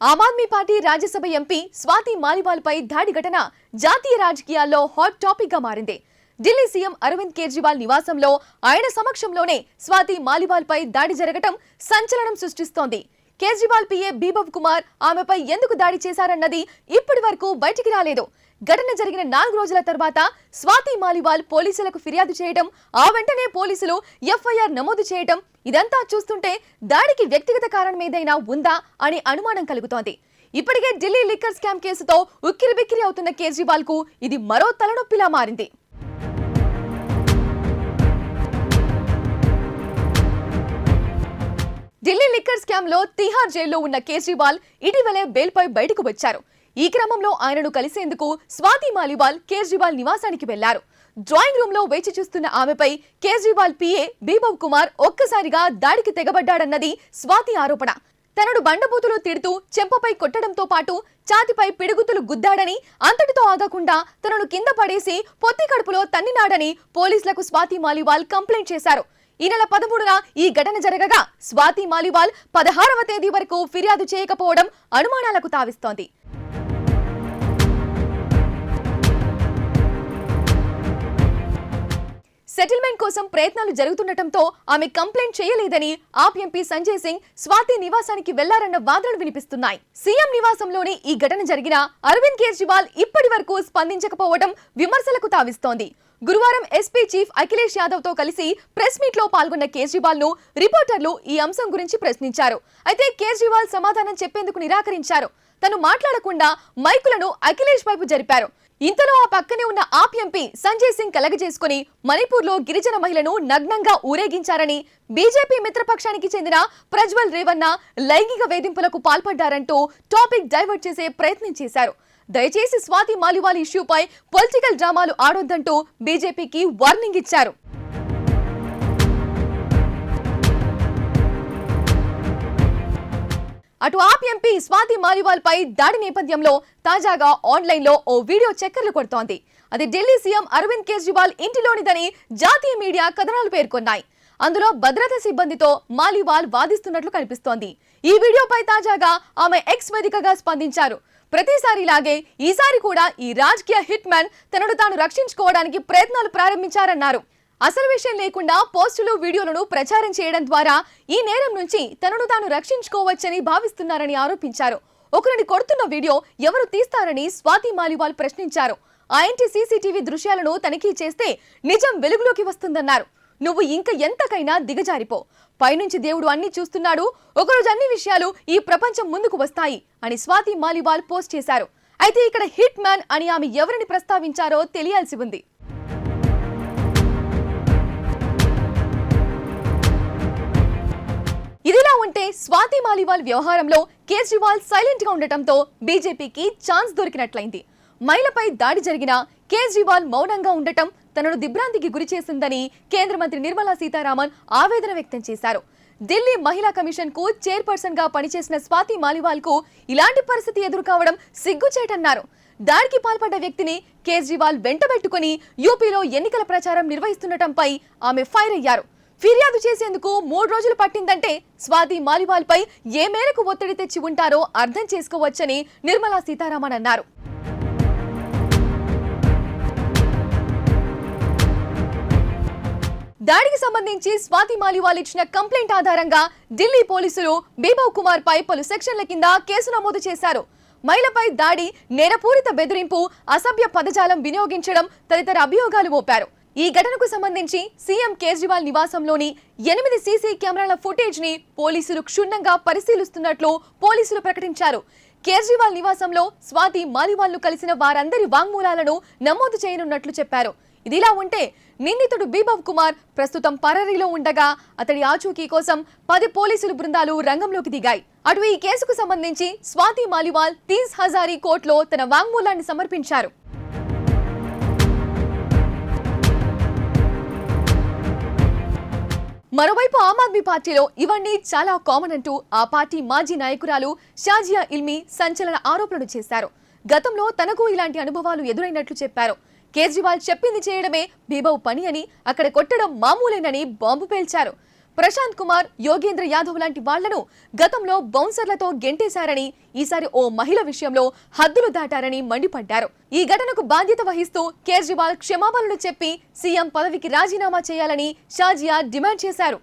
Aam Aadmi party Rajya Sabha MP Swathi Maliwal పై దాడి ఘటన జాతీయ రాజకీయాల్లో హాట్ టాపిక్ గా మారింది. ఢిల్లీ సీఎం అరవింద్ కేజ్రీవాల్ నివాసంలో ఆయన సమక్షంలోనే స్వాతి మాలివాల్ పై దాడి జరగడం సంచలనం సృష్టిస్తోంది. కేజ్రీవాల్ పిఏ బీబవ్ కుమార్ ఆమెపై ఎందుకు దాడి చేశారన్నది ఇప్పటి వరకు బయటికి రాలేదు. ఘటన జరిగిన 4 రోజుల తర్వాత స్వాతి మాలివాల్ పోలీసులకు ఫిర్యాదు చేయడం, ఆ వెంటనే పోలీసులు ఎఫ్ఐఆర్ నమోదు చేయడం, ఇదంతా చూస్తుంటే దాడికి వ్యక్తిగత కారణమేదైనా ఉందా అని అనుమానం కలుగుతోంది. ఇప్పటికే ఢిల్లీ లిక్కర్ స్కామ్ కేసుతో ఉక్కిరిబిక్కిరి అవుతున్న కేజ్రీవాల్ కు ఇది మరో తలనొప్పిలా మారింది. ఢిల్లీ లిక్కర్ స్కామ్ లో తిహార్ జైల్లో ఉన్న కేజ్రీవాల్ ఇటీవలే బెయిల్పై బయటకు వచ్చారు. ఈ క్రమంలో ఆయనను కలిసేందుకు స్వాతి మాలివాల్ కేజ్రీవాల్ నివాసానికి వెళ్లారు. డ్రాయింగ్ రూమ్ లో వేచి చూస్తున్న ఆమెపై కేజ్రీవాల్ పిఏ బీబవ్ కుమార్ ఒక్కసారిగా దాడికి తెగబడ్డాడన్నది స్వాతి ఆరోపణ. తనను బండబూతులు తిడుతూ చెంపపై కొట్టడంతో పాటు ఛాతిపై పిడుగుతులు గుద్దాడని, అంతటితో ఆగకుండా తనను కింద పడేసి పొత్తి కడుపులో తన్నినాడని పోలీసులకు స్వాతి మాలివాల్ కంప్లైంట్ చేశారు. ఈ నెల 13న ఈ ఘటన జరగగా స్వాతి మాలివాల్ 16వ తేదీ వరకు ఫిర్యాదు చేయకపోవడం అనుమానాలకు తావిస్తోంది. సెటిల్మెంట్ కోసం ప్రయత్నాలు జరుగుతుండటంతో ఆమె కంప్లైంట్ చేయలేదని ఆప్ ఎంపీ సంజయ్ సింగ్ స్వాతి నివాసానికి వెళ్లారన్న వాదనలు వినిపిస్తున్నాయి. సీఎం నివాసంలోనే ఈ ఘటన జరిగినా అరవింద్ కేజ్రీవాల్ ఇప్పటి వరకు స్పందించకపోవడం విమర్శలకు తావిస్తోంది. గురువారం ఎస్పీ చీఫ్ అఖిలేష్ యాదవ్ తో కలిసి ప్రెస్ మీట్ లో పాల్గొన్న కేజ్రీవాల్ ను రిపోర్టర్లు ఈ అంశం గురించి ప్రశ్నించారు. అయితే కేజ్రీవాల్ సమాధానం చెప్పేందుకు నిరాకరించారు. తను మాట్లాడకుండా మైకులను అఖిలేష్ వైపు జరిపారు. ఇంతలో ఆ పక్కనే ఉన్న ఆప్ ఎంపీ సంజయ్ సింగ్ కలగజేసుకుని మణిపూర్ లో గిరిజన మహిళను నగ్నంగా ఊరేగించారని, బీజేపీ మిత్రపక్షానికి చెందిన ప్రజ్వల్ రేవన్న లైంగిక వేధింపులకు పాల్పడ్డారంటూ టాపిక్ డైవర్ట్ చేసే ప్రయత్నం చేశారు. దయచేసి స్వాతి మాలివాల్ ఇష్యూపై పొలిటికల్ డ్రామాలు ఆడొద్దంటూ బీజేపీకి వార్నింగ్ ఇచ్చారు. అటు ఆప్ ఎంపీ స్వాతి మాలివాల్ పై దాడి నేపథ్యంలో తాజాగా ఆన్లైన్ లో ఓ వీడియో చక్కర్లు కొడుతోంది. అది ఢిల్లీ సీఎం అరవింద్ కేజ్రీవాల్ ఇంటిలోనిదని జాతీయ మీడియా కథనాలు పేర్కొన్నాయి. అందులో భద్రతా సిబ్బందితో మాలివాల్ వాదిస్తున్నట్లు కనిపిస్తోంది. ఈ వీడియోపై తాజాగా ఆమె ఎక్స్ వేదికగా స్పందించారు. ప్రతిసారిలాగే ఈసారి కూడా ఈ రాజకీయ హిట్ మ్యాన్ తనను తాను రక్షించుకోవడానికి ప్రయత్నాలు ప్రారంభించారన్నారు. అసలు విషయం లేకుండా పోస్టులు, వీడియోలను ప్రచారం చేయడం ద్వారా ఈ నేరం నుంచి తనను తాను రక్షించుకోవచ్చని భావిస్తున్నారని ఆరోపించారు. ఒకరిని కొడుతున్న వీడియో ఎవరు తీస్తారని స్వాతి మాలివాల్ ప్రశ్నించారు. ఆ ఇంటి సీసీటీవీ దృశ్యాలను తనిఖీ చేస్తే నిజం వెలుగులోకి వస్తుందన్నారు. నువ్వు ఇంకా ఎంతకైనా దిగజారిపో, పైనుంచి దేవుడు అన్ని చూస్తున్నాడు, ఒకరోజు అన్ని విషయాలు ఈ ప్రపంచం ముందుకు వస్తాయి అని స్వాతి మాలివాల్ పోస్ట్ చేశారు. అయితే ఇక్కడ హిట్ మ్యాన్ అని ఆమె ఎవరిని ప్రస్తావించారో తెలియాల్సి ఉంది. ఇదిలా ఉంటే స్వాతి మాలివాల్ వ్యవహారంలో కేజ్రీవాల్ సైలెంట్ గా ఉండటంతో బీజేపీకి ఛాన్స్ దొరికినట్లయింది. మహిళపై దాడి జరిగినా కేజ్రీవాల్ మౌనంగా ఉండటం తనను దిగ్భ్రాంతికి గురి చేసిందని కేంద్ర మంత్రి నిర్మలా సీతారామన్ ఆవేదన వ్యక్తం చేశారు. ఢిల్లీ మహిళా కమిషన్ కు చైర్పర్సన్ గా పనిచేసిన స్వాతి మాలివాల్ కు ఇలాంటి పరిస్థితి ఎదురుకావడం సిగ్గుచేటన్నారు. దాడికి పాల్పడ్డ వ్యక్తిని కేజ్రీవాల్ వెంటబెట్టుకుని యూపీలో ఎన్నికల ప్రచారం నిర్వహిస్తుండటంపై ఆమె ఫైర్ అయ్యారు. ఫిర్యాదు చేసేందుకు 3 రోజులు పట్టిందంటే స్వాతి మాలివాల్ పై ఏ మేరకు ఒత్తిడి తెచ్చి ఉంటారో అర్థం చేసుకోవచ్చని నిర్మలా సీతారామన్ అన్నారు. దాడికి సంబంధించి స్వాతి మాలివాల్ ఇచ్చిన కంప్లైంట్ ఆధారంగా ఢిల్లీ పోలీసులు బీబవ్ కుమార్ పై పలు సెక్షన్ల కింద కేసు నమోదు చేశారు. మహిళపై దాడి, నేరపూరిత బెదిరింపు, అసభ్య పదజాలం వినియోగించడం తదితర అభియోగాలు మోపారు. ఈ ఘటనకు సంబంధించి సీఎం కేజ్రీవాల్ నివాసంలోని 8 సీసీ కెమెరాల ఫుటేజ్ ని పోలీసులు క్షుణ్ణంగా పరిశీలిస్తున్నట్లు పోలీసులు ప్రకటించారు. కేజ్రీవాల్ నివాసంలో స్వాతి మాలివాల్ ను కలిసిన వారందరి వాంగ్మూలాలను నమోదు చేయనున్నట్లు చెప్పారు. ఇదిలా ఉంటే నిందితుడు బీబవ్ కుమార్ ప్రస్తుతం పరారీలో ఉండగా అతడి ఆచూకీ కోసం 10 పోలీసులు బృందాలు రంగంలోకి దిగాయి. అటు ఈ కేసుకు సంబంధించి స్వాతి మాలివాల్ 30 హజారీ కోర్టులో తన వాంగ్మూలాన్ని సమర్పించారు. మరోవైపు ఆమ్ ఆద్మీ పార్టీలో ఇవన్నీ చాలా కామన్ అంటూ ఆ పార్టీ మాజీ నాయకురాలు షాజియా ఇల్మీ సంచలన ఆరోపణలు చేశారు. గతంలో తనకు ఇలాంటి అనుభవాలు ఎదురైనట్లు చెప్పారు. కేజ్రీవాల్ చెప్పింది చేయడమే బీబవ్ పని అని, అక్కడ కొట్టడం మామూలేనని బాంబు పేల్చారు. ప్రశాంత్ కుమార్, యోగేంద్ర యాదవ్ లాంటి వాళ్లను గతంలో బౌన్సర్లతో గెంటేశారని, ఈసారి ఓ మహిళ విషయంలో హద్దులు దాటారని మండిపడ్డారు. ఈ ఘటనకు బాధ్యత వహిస్తూ కేజ్రీవాల్ క్షమాపణలు చెప్పి సీఎం పదవికి రాజీనామా చేయాలని షాజియా డిమాండ్ చేశారు.